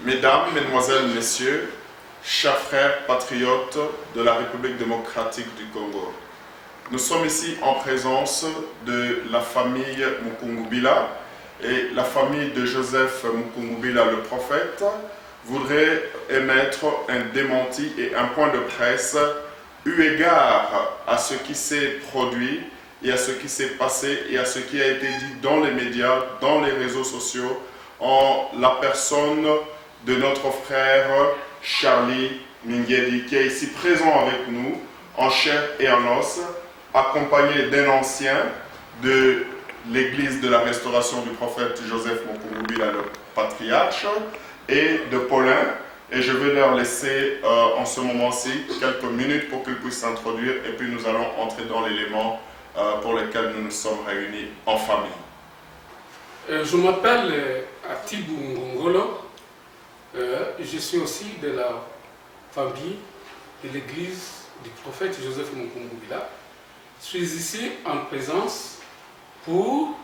Mesdames, Mesdemoiselles, Messieurs, chers frères patriotes de la République démocratique du Congo, nous sommes ici en présence de la famille Mukungubila et la famille de Joseph Mukungubila, le prophète, voudrait émettre un démenti et un point de presse eu égard à ce qui s'est produit et à ce qui s'est passé et à ce qui a été dit dans les médias, dans les réseaux sociaux, en la personne de notre frère Charlie Mingedi, qui est ici présent avec nous, en chair et en os, accompagné d'un ancien de l'église de la restauration du prophète Joseph Mukungubila, le patriarche, et de Paulin. Et je vais leur laisser en ce moment-ci quelques minutes pour qu'ils puissent s'introduire, et puis nous allons entrer dans l'élément pour lequel nous nous sommes réunis en famille. Je m'appelle Atibou Ngongolo. Je suis aussi de la famille de l'église du prophète Joseph Mukungubila. Je suis ici en présence pour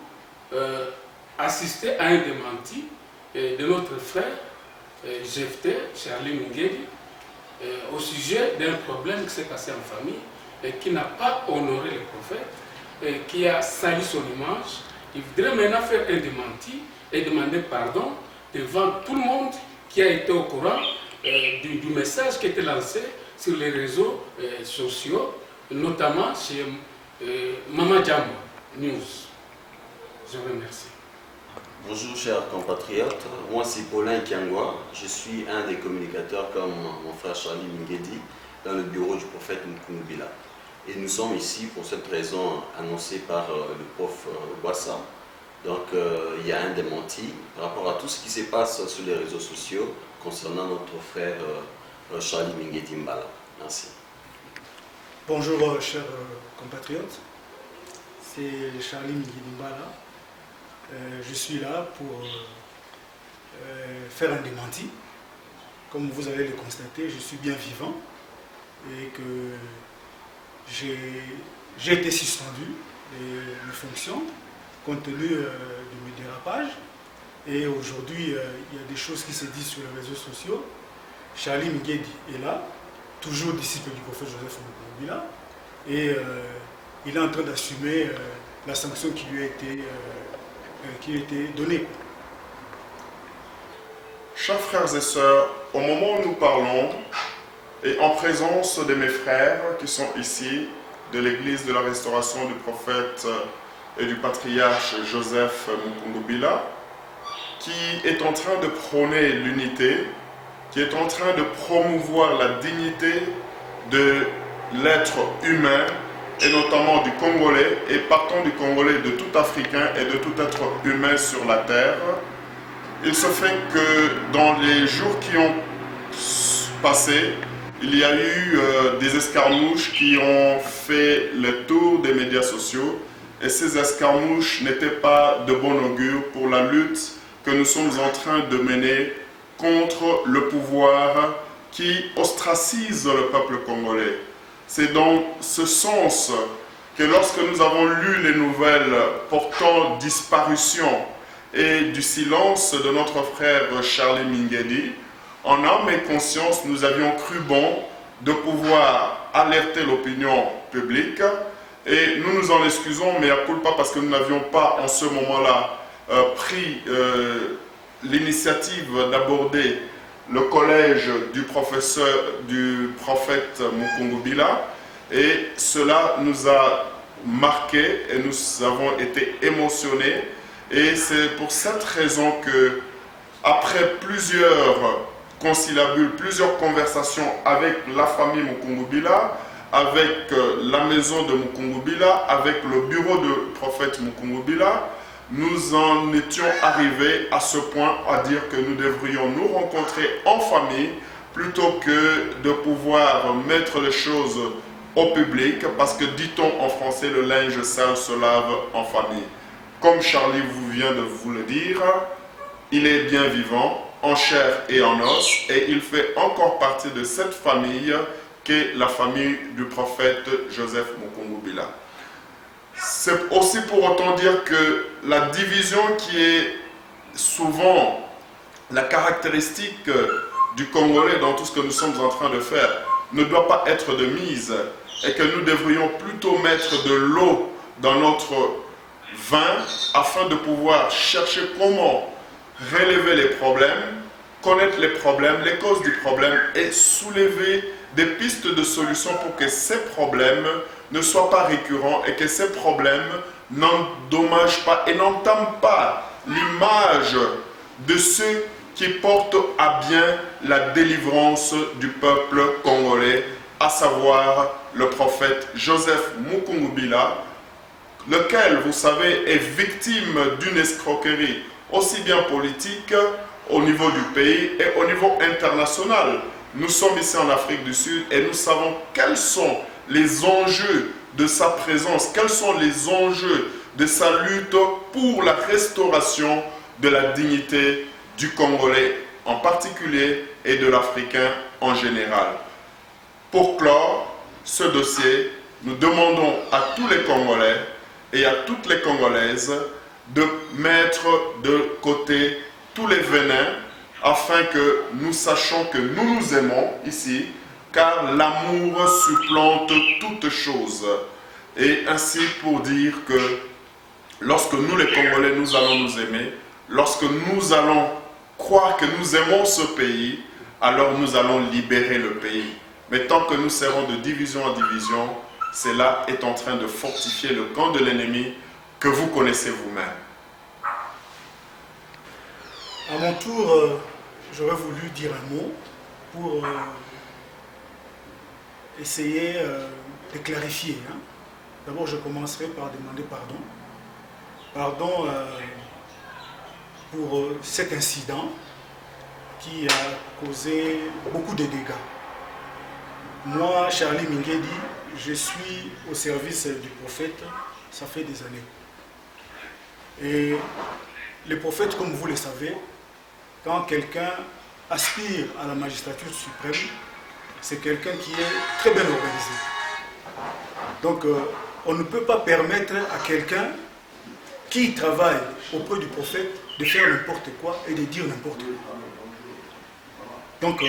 assister à un démenti de notre frère Jephté Charlie Mingedi au sujet d'un problème qui s'est passé en famille et qui n'a pas honoré le prophète et qui a sali son image. Il voudrait maintenant faire un démenti et demander pardon devant tout le monde qui a été au courant du message qui était lancé sur les réseaux sociaux, notamment chez Mama Jambo News. Je vous remercie. Bonjour chers compatriotes, moi c'est Paulin Kiangwa, je suis un des communicateurs comme mon frère Charlie Mingedi dans le bureau du prophète Mukungubila. Et nous sommes ici pour cette raison annoncée par le prof Boissa. Donc il y a un démenti par rapport à tout ce qui se passe sur les réseaux sociaux concernant notre frère Charlie Mingedi Mbala. Merci. Bonjour chers compatriotes, c'est Charlie Mingedi Mbala. Je suis là pour faire un démenti. Comme vous allez le constater, je suis bien vivant et que j'ai été suspendu de mes fonctions compte tenu de mes dérapages. Et aujourd'hui, il y a des choses qui se disent sur les réseaux sociaux. Charlie Mingedi est là, toujours disciple du prophète Joseph Mukungubila, et il est en train d'assumer la sanction qui lui a été donnée. Chers frères et sœurs, au moment où nous parlons, et en présence de mes frères qui sont ici, de l'église de la restauration du prophète et du patriarche Joseph Mukungubila, qui est en train de prôner l'unité, qui est en train de promouvoir la dignité de l'être humain, et notamment du Congolais, et partant du Congolais, de tout Africain et de tout être humain sur la terre. Il se fait que dans les jours qui ont passé, il y a eu des escarmouches qui ont fait le tour des médias sociaux, et ces escarmouches n'étaient pas de bon augure pour la lutte que nous sommes en train de mener contre le pouvoir qui ostracise le peuple congolais. C'est dans ce sens que lorsque nous avons lu les nouvelles portant disparition et du silence de notre frère Charlie Mingedi, en âme et conscience, nous avions cru bon de pouvoir alerter l'opinion publique, et nous nous en excusons, mais à culpa, parce que nous n'avions pas en ce moment-là pris l'initiative d'aborder le collège du prophète Mukungubila, et cela nous a marqué et nous avons été émotionnés, et c'est pour cette raison que après plusieurs conciliabules, plusieurs conversations avec la famille Mukungubila, avec la maison de Mukungubila, avec le bureau du prophète Mukungubila, nous en étions arrivés à ce point à dire que nous devrions nous rencontrer en famille plutôt que de pouvoir mettre les choses au public, parce que, dit-on en français, le linge sale se lave en famille. Comme Charlie vient de vous le dire, il est bien vivant, en chair et en os, et il fait encore partie de cette famille qu'est la famille du prophète Joseph Mukungubila. C'est aussi pour autant dire que la division qui est souvent la caractéristique du Congolais dans tout ce que nous sommes en train de faire ne doit pas être de mise et que nous devrions plutôt mettre de l'eau dans notre vin afin de pouvoir chercher comment relever les problèmes, connaître les problèmes, les causes du problème et soulever des pistes de solutions pour que ces problèmes ne soient pas récurrents et que ces problèmes n'endommagent pas et n'entament pas l'image de ceux qui portent à bien la délivrance du peuple congolais, à savoir le prophète Joseph Mukungubila, lequel, vous savez, est victime d'une escroquerie aussi bien politique au niveau du pays et au niveau international. Nous sommes ici en Afrique du Sud et nous savons quels sont les enjeux de sa présence, quels sont les enjeux de sa lutte pour la restauration de la dignité du Congolais en particulier et de l'Africain en général. Pour clore ce dossier, nous demandons à tous les Congolais et à toutes les Congolaises de mettre de côté tous les venins afin que nous sachions que nous nous aimons ici, car l'amour supplante toute chose. Et ainsi pour dire que lorsque nous les Congolais, nous allons nous aimer, lorsque nous allons croire que nous aimons ce pays, alors nous allons libérer le pays. Mais tant que nous serons de division en division, cela est en train de fortifier le camp de l'ennemi que vous connaissez vous-même. À mon tour, j'aurais voulu dire un mot pour essayer de clarifier. D'abord, je commencerai par demander pardon. Pardon pour cet incident qui a causé beaucoup de dégâts. Moi, Charlie Mingedi, je suis au service du prophète, ça fait des années. Et le prophète, comme vous le savez, quand quelqu'un aspire à la magistrature suprême, c'est quelqu'un qui est très bien organisé. Donc, on ne peut pas permettre à quelqu'un qui travaille auprès du prophète de faire n'importe quoi et de dire n'importe quoi. Donc,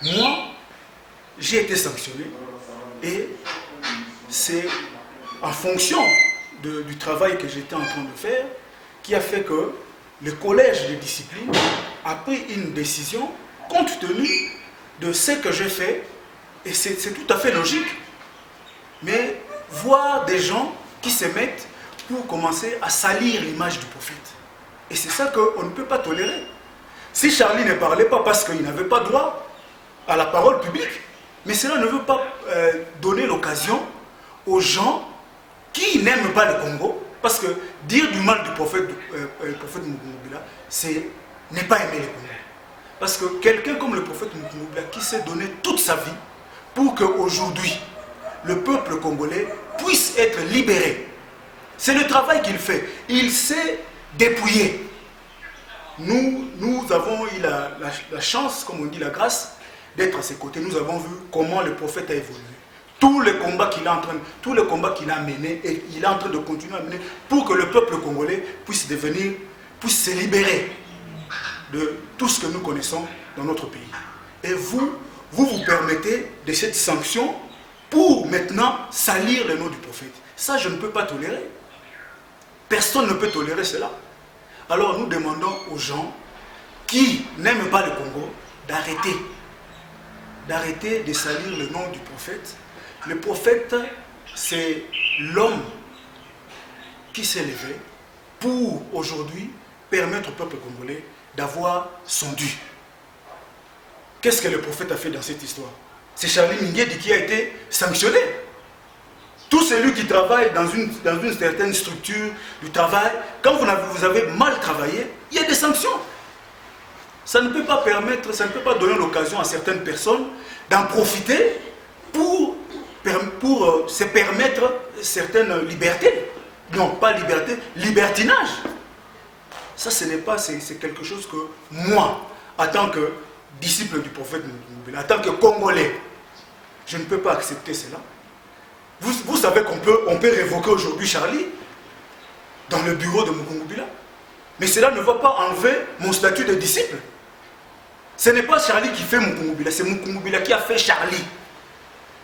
moi, j'ai été sanctionné et c'est en fonction du travail que j'étais en train de faire qui a fait que le collège de discipline a pris une décision compte tenu de ce que j'ai fait et c'est tout à fait logique. Mais voir des gens qui se mettent pour commencer à salir l'image du prophète. Et c'est ça qu'on ne peut pas tolérer. Si Charlie ne parlait pas parce qu'il n'avait pas droit à la parole publique, mais cela ne veut pas donner l'occasion aux gens qui n'aiment pas le Congo, parce que dire du mal du prophète Mukungubila, c'est ne pas aimer le Congo. Parce que quelqu'un comme le prophète Mukungubila qui s'est donné toute sa vie pour qu'aujourd'hui, le peuple congolais puisse être libéré. C'est le travail qu'il fait. Il s'est dépouillé. Nous avons eu la chance, comme on dit, la grâce, d'être à ses côtés. Nous avons vu comment le prophète a évolué. Tous les combats qu'il a menés, et il est en train de continuer à mener pour que le peuple congolais puisse se libérer de tout ce que nous connaissons dans notre pays. Et vous permettez de cette sanction pour maintenant salir le nom du prophète. Ça, je ne peux pas tolérer. Personne ne peut tolérer cela. Alors nous demandons aux gens qui n'aiment pas le Congo d'arrêter de salir le nom du prophète. Le prophète, c'est l'homme qui s'est levé pour aujourd'hui permettre au peuple congolais d'avoir son dû. Qu'est-ce que le prophète a fait dans cette histoire? C'est Charlie Mingedi qui a été sanctionné. Tout celui qui travaille dans une certaine structure du travail, quand vous avez mal travaillé, il y a des sanctions. Ça ne peut pas permettre, ça ne peut pas donner l'occasion à certaines personnes d'en profiter pour se permettre certaines libertés. Non, pas liberté, libertinage. Ça, ce n'est pas, c'est quelque chose que moi, en tant que disciple du prophète Mukungubila, en tant que Congolais, je ne peux pas accepter cela. Vous savez qu'on peut révoquer aujourd'hui Charlie dans le bureau de Mukungubila. Mais cela ne va pas enlever mon statut de disciple. Ce n'est pas Charlie qui fait Mukungubila, c'est Mukungubila qui a fait Charlie.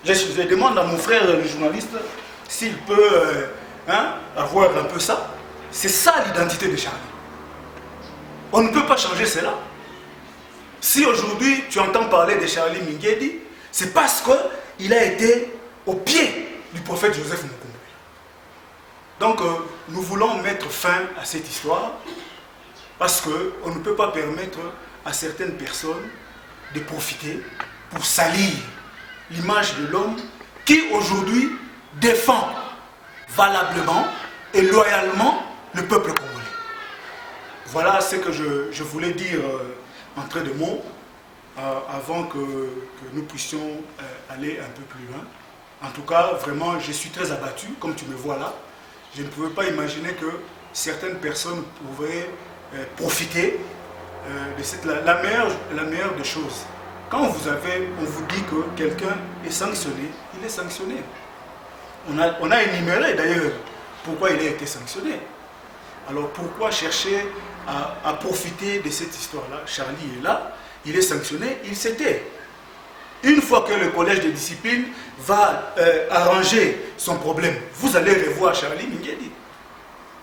Je demande à mon frère, le journaliste, s'il peut avoir un peu ça. C'est ça l'identité de Charlie. On ne peut pas changer cela. Si aujourd'hui tu entends parler de Charlie Mingedi, c'est parce qu'il a été au pied du prophète Joseph Mukungubila. Donc nous voulons mettre fin à cette histoire parce qu'on ne peut pas permettre à certaines personnes de profiter pour salir l'image de l'homme qui aujourd'hui défend valablement et loyalement le peuple congolais. Voilà ce que je voulais dire en trait de mots avant que nous puissions aller un peu plus loin. En tout cas, vraiment, je suis très abattu, comme tu me vois là. Je ne pouvais pas imaginer que certaines personnes pourraient profiter de la meilleure des choses. Quand on vous dit que quelqu'un est sanctionné, il est sanctionné. On a énuméré d'ailleurs pourquoi il a été sanctionné. Alors pourquoi chercher à profiter de cette histoire-là? Charlie est là, il est sanctionné, il s'était. Une fois que le collège de discipline va arranger son problème, vous allez revoir Charlie Mingedi.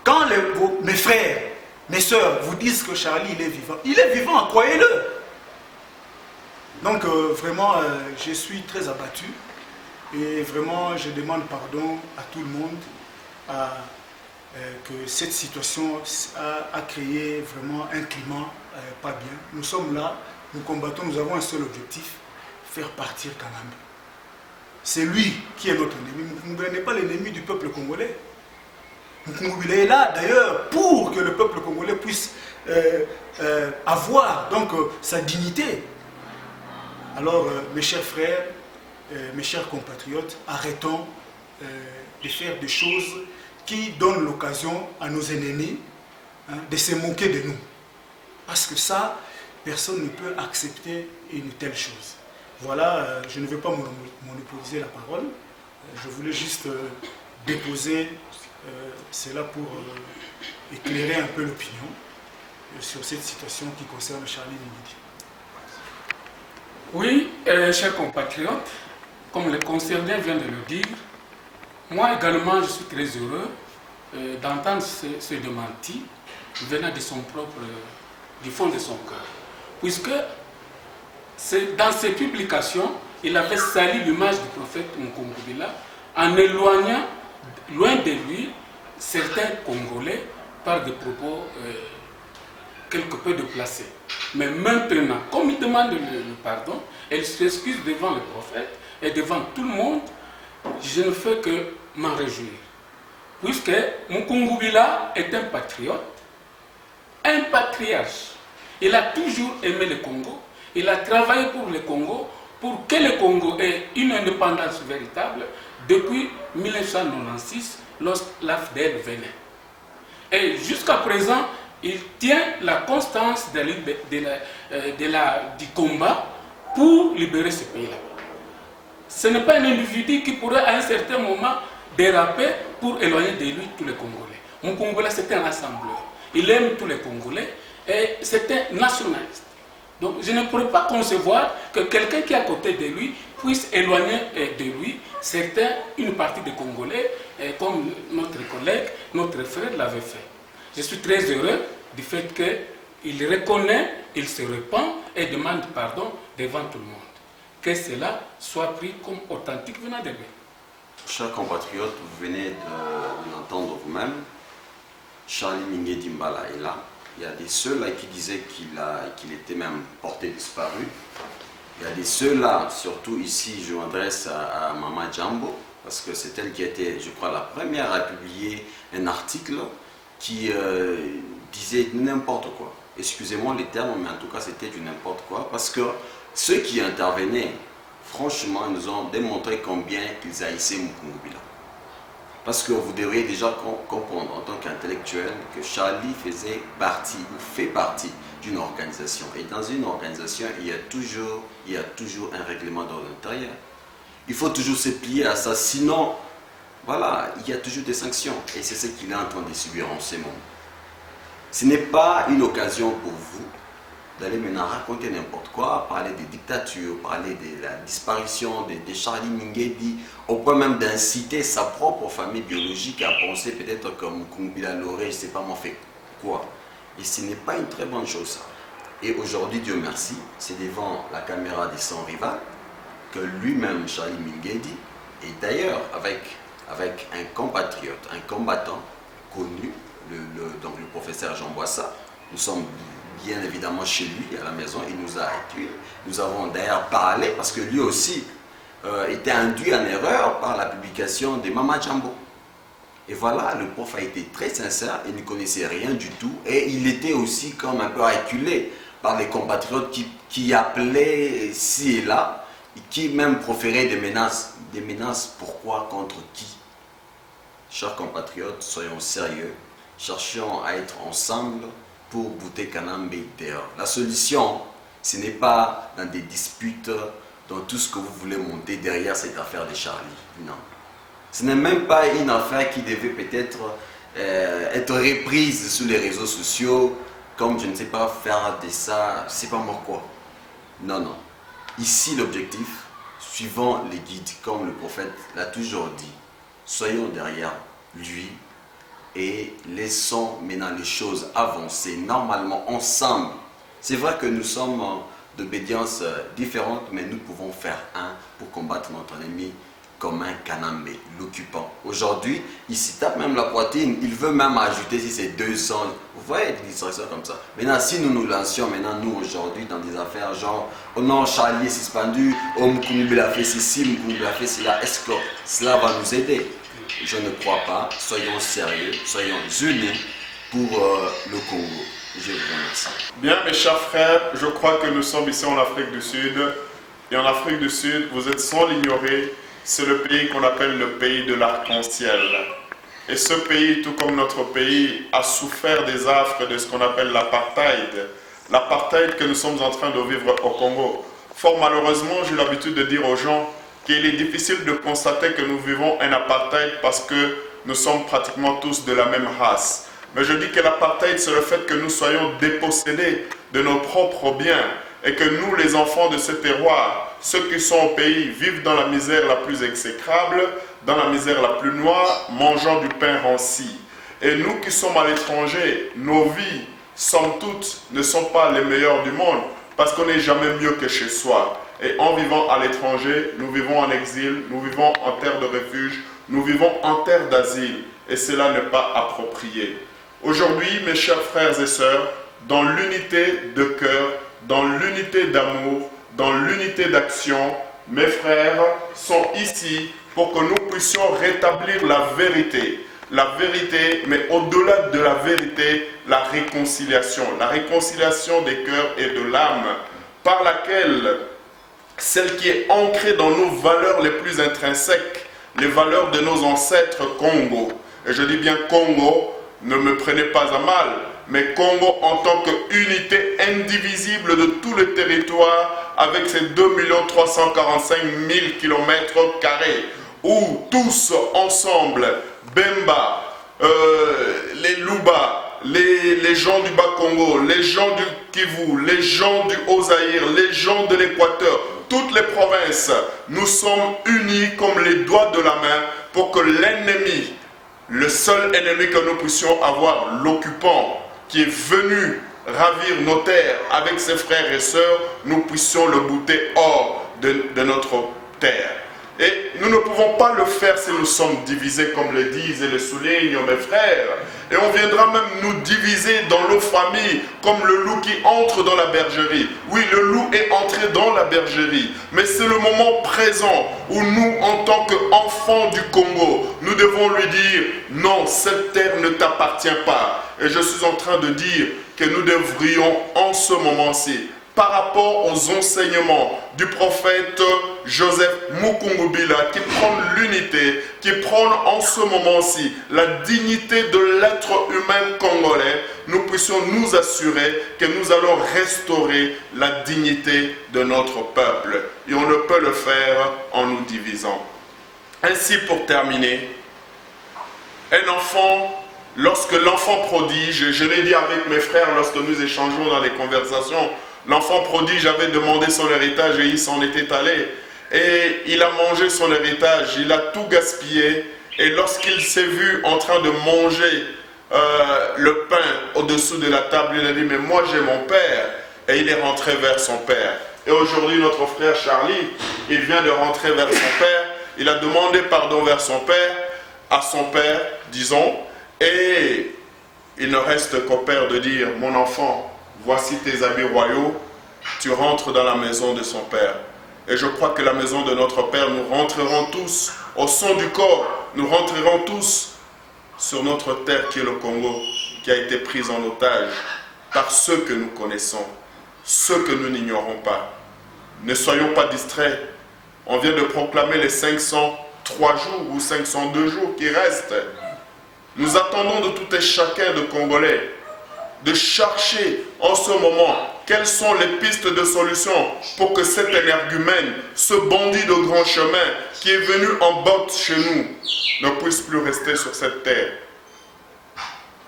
Quand mes frères, mes soeurs vous disent que Charlie il est vivant, croyez-le. Donc vraiment, je suis très abattu et vraiment je demande pardon à tout le monde que cette situation a créé vraiment un climat pas bien. Nous sommes là, nous combattons, nous avons un seul objectif, faire partir Kanambe. C'est lui qui est notre ennemi. Mukungubila n'est pas l'ennemi du peuple congolais. Mukungubila est là d'ailleurs pour que le peuple congolais puisse avoir donc sa dignité. Alors mes chers frères, mes chers compatriotes, arrêtons de faire des choses qui donnent l'occasion à nos ennemis de se moquer de nous. Parce que ça, personne ne peut accepter une telle chose. Voilà, je ne vais pas monopoliser la parole. Je voulais juste déposer cela pour éclairer un peu l'opinion sur cette situation qui concerne Charlie Mingedi. Oui, chers compatriotes, comme le concerné vient de le dire, moi également je suis très heureux d'entendre ce démenti venant de son propre, du fond de son cœur. Puisque dans ses publications, il avait sali l'image du prophète Mukungubila en éloignant loin de lui certains Congolais par des propos quelque peu déplacés. Mais maintenant, comme il demande le pardon, elle s'excuse devant le prophète et devant tout le monde, je ne fais que m'en réjouir. Puisque Mukungubila est un patriote, un patriarche. Il a toujours aimé le Congo, il a travaillé pour le Congo, pour que le Congo ait une indépendance véritable depuis 1996, lorsque l'AFDL venait. Et jusqu'à présent, il tient la constance du combat pour libérer ce pays-là. Ce n'est pas un individu qui pourrait à un certain moment déraper pour éloigner de lui tous les Congolais. Mukungubila, c'est un rassembleur. Il aime tous les Congolais et c'est un nationaliste. Donc je ne pourrais pas concevoir que quelqu'un qui est à côté de lui puisse éloigner de lui une partie des Congolais, comme notre collègue, notre frère l'avait fait. Je suis très heureux du fait qu'il reconnaît, il se repent et demande pardon devant tout le monde. Que cela soit pris comme authentique venant de lui. Chers compatriotes, vous venez de l'entendre vous-même. Charlie Mingedi Mbala est là. Il y a des ceux-là qui disaient qu'il était même porté disparu. Il y a des ceux-là, surtout ici, je m'adresse à Mama Jambo, parce que c'est elle qui était, je crois, la première à publier un article qui disait n'importe quoi. Excusez-moi les termes, mais en tout cas, c'était du n'importe quoi, parce que ceux qui intervenaient, franchement, nous ont démontré combien ils haïssaient Mukungubila. Parce que vous devriez déjà comprendre en tant qu'intellectuel que Charlie faisait partie ou fait partie d'une organisation. Et dans une organisation, il y a toujours un règlement d'ordre intérieur. Il faut toujours se plier à ça, sinon, voilà, il y a toujours des sanctions. Et c'est ce qu'il est en train de subir en ce moment. Ce n'est pas une occasion pour vous d'aller maintenant raconter n'importe quoi, parler des dictatures, parler de la disparition de Charlie Mingedi, au point même d'inciter sa propre famille biologique à penser peut-être comme Kumbila Loré, je ne sais pas moi fait quoi. Et ce n'est pas une très bonne chose. Et aujourd'hui, Dieu merci, c'est devant la caméra de son rival que lui-même, Charlie Mingedi, et d'ailleurs avec un compatriote, un combattant connu, donc le professeur Jean Boissa, nous sommes bien évidemment chez lui à la maison, il nous a accueillis. Nous avons d'ailleurs parlé parce que lui aussi était induit en erreur par la publication de Mama Djambo. Et voilà, le prof a été très sincère, il ne connaissait rien du tout et il était aussi comme un peu acculé par les compatriotes qui appelaient ci et là, et qui même proféraient des menaces. Des menaces, pourquoi, contre qui? Chers compatriotes, soyons sérieux, cherchons à être ensemble pour bouter Kanambe dehors. La solution, ce n'est pas dans des disputes, dans tout ce que vous voulez monter derrière cette affaire de Charlie. Non. Ce n'est même pas une affaire qui devait peut-être être reprise sur les réseaux sociaux, comme je ne sais pas faire de ça, je ne sais pas moi quoi. Non, non. Ici, l'objectif, suivant les guides, comme le prophète l'a toujours dit, soyons derrière lui et laissons maintenant les choses avancer normalement ensemble. C'est vrai que nous sommes d'obédience différente, mais nous pouvons faire un pour combattre notre ennemi commun, Kanambe, l'occupant. Aujourd'hui, il s'y tape même la poitrine, il veut même ajouter si c'est 200. Vous voyez des distractions comme ça. Maintenant, si nous nous lancions maintenant, nous aujourd'hui, dans des affaires genre, oh non, Charlie est suspendu, oh Mkoumbe l'a fait ceci, Mkoumbe l'a fait cela, est-ce que cela va nous aider? Je ne crois pas. Soyons sérieux, soyons unis pour le Congo. Je vous remercie. Bien, mes chers frères, je crois que nous sommes ici en Afrique du Sud. Et en Afrique du Sud, vous êtes sans l'ignorer, c'est le pays qu'on appelle le pays de l'arc-en-ciel. Et ce pays, tout comme notre pays, a souffert des affres de ce qu'on appelle l'apartheid. L'apartheid que nous sommes en train de vivre au Congo. Fort malheureusement, j'ai l'habitude de dire aux gens qu'il est difficile de constater que nous vivons un apartheid parce que nous sommes pratiquement tous de la même race. Mais je dis que l'apartheid, c'est le fait que nous soyons dépossédés de nos propres biens et que nous, les enfants de ce terroir, ceux qui sont au pays, vivent dans la misère la plus exécrable, dans la misère la plus noire, mangeant du pain ranci. Et nous qui sommes à l'étranger, nos vies, somme toute, ne sont pas les meilleures du monde parce qu'on n'est jamais mieux que chez soi. Et en vivant à l'étranger, nous vivons en exil, nous vivons en terre de refuge, nous vivons en terre d'asile. Et cela n'est pas approprié. Aujourd'hui, mes chers frères et sœurs, dans l'unité de cœur, dans l'unité d'amour, dans l'unité d'action, mes frères sont ici pour que nous puissions rétablir la vérité. La vérité, mais au-delà de la vérité, la réconciliation. La réconciliation des cœurs et de l'âme, par laquelle celle qui est ancrée dans nos valeurs les plus intrinsèques, les valeurs de nos ancêtres Congo. Et je dis bien Congo, ne me prenez pas à mal, mais Congo en tant qu'unité indivisible de tout le territoire avec ses 2 345 000 km², où tous ensemble, Bemba, les Luba, les gens du Bas-Congo, les gens du Kivu, les gens du Haut-Zaïre, les gens de l'Équateur, toutes les provinces, nous sommes unis comme les doigts de la main pour que l'ennemi, le seul ennemi que nous puissions avoir, l'occupant qui est venu ravir nos terres avec ses frères et sœurs, nous puissions le bouter hors de notre terre. Et nous ne pouvons pas le faire si nous sommes divisés, comme le disent et le soulignent mes frères. Et on viendra même nous diviser dans nos familles, comme le loup qui entre dans la bergerie. Oui, le loup est entré dans la bergerie. Mais c'est le moment présent où nous, en tant qu'enfants du Congo, nous devons lui dire, non, cette terre ne t'appartient pas. Et je suis en train de dire que nous devrions, en ce moment-ci, par rapport aux enseignements du prophète Joseph Mukungubila, qui prend l'unité, qui prend en ce moment-ci la dignité de l'être humain congolais, nous puissions nous assurer que nous allons restaurer la dignité de notre peuple. Et on ne peut le faire en nous divisant. Ainsi, pour terminer, un enfant lorsque l'enfant prodige, je l'ai dit avec mes frères lorsque nous échangeons dans les conversations, l'enfant prodige avait demandé son héritage et il s'en était allé. Et il a mangé son héritage, il a tout gaspillé. Et lorsqu'il s'est vu en train de manger le pain au-dessous de la table, il a dit, mais moi j'ai mon père. Et il est rentré vers son père. Et aujourd'hui, notre frère Charlie, il vient de rentrer vers son père. Il a demandé pardon vers son père, à son père, disons. Et il ne reste qu'au père de dire, mon enfant, voici tes habits royaux, tu rentres dans la maison de son père. Et je crois que la maison de notre père, nous rentrerons tous, au son du corps, nous rentrerons tous sur notre terre qui est le Congo, qui a été prise en otage par ceux que nous connaissons, ceux que nous n'ignorons pas. Ne soyons pas distraits. On vient de proclamer les 503 jours ou 502 jours qui restent. Nous attendons de tout et chacun de Congolais de chercher en ce moment quelles sont les pistes de solution pour que cet énergumène, ce bandit de grand chemin qui est venu en botte chez nous, ne puisse plus rester sur cette terre.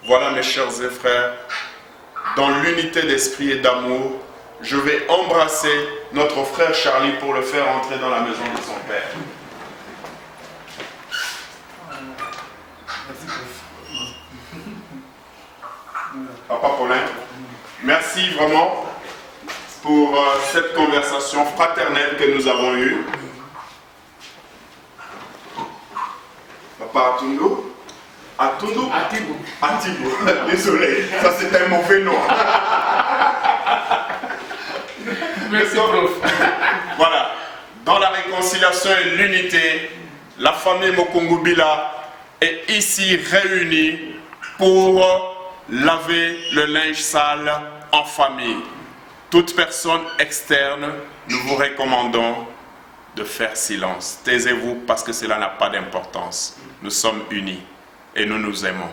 Voilà mes chers et frères, dans l'unité d'esprit et d'amour, je vais embrasser notre frère Charlie pour le faire entrer dans la maison de son père. Papa Paulin, merci vraiment pour cette conversation fraternelle que nous avons eue. Papa Atundo, Atibo. Désolé, ça c'est un mauvais nom. Merci, prof. Voilà, dans la réconciliation et l'unité, la famille Mokungubila est ici réunie pour laver le linge sale en famille. Toute personne externe, nous vous recommandons de faire silence. Taisez-vous parce que cela n'a pas d'importance. Nous sommes unis et nous nous aimons.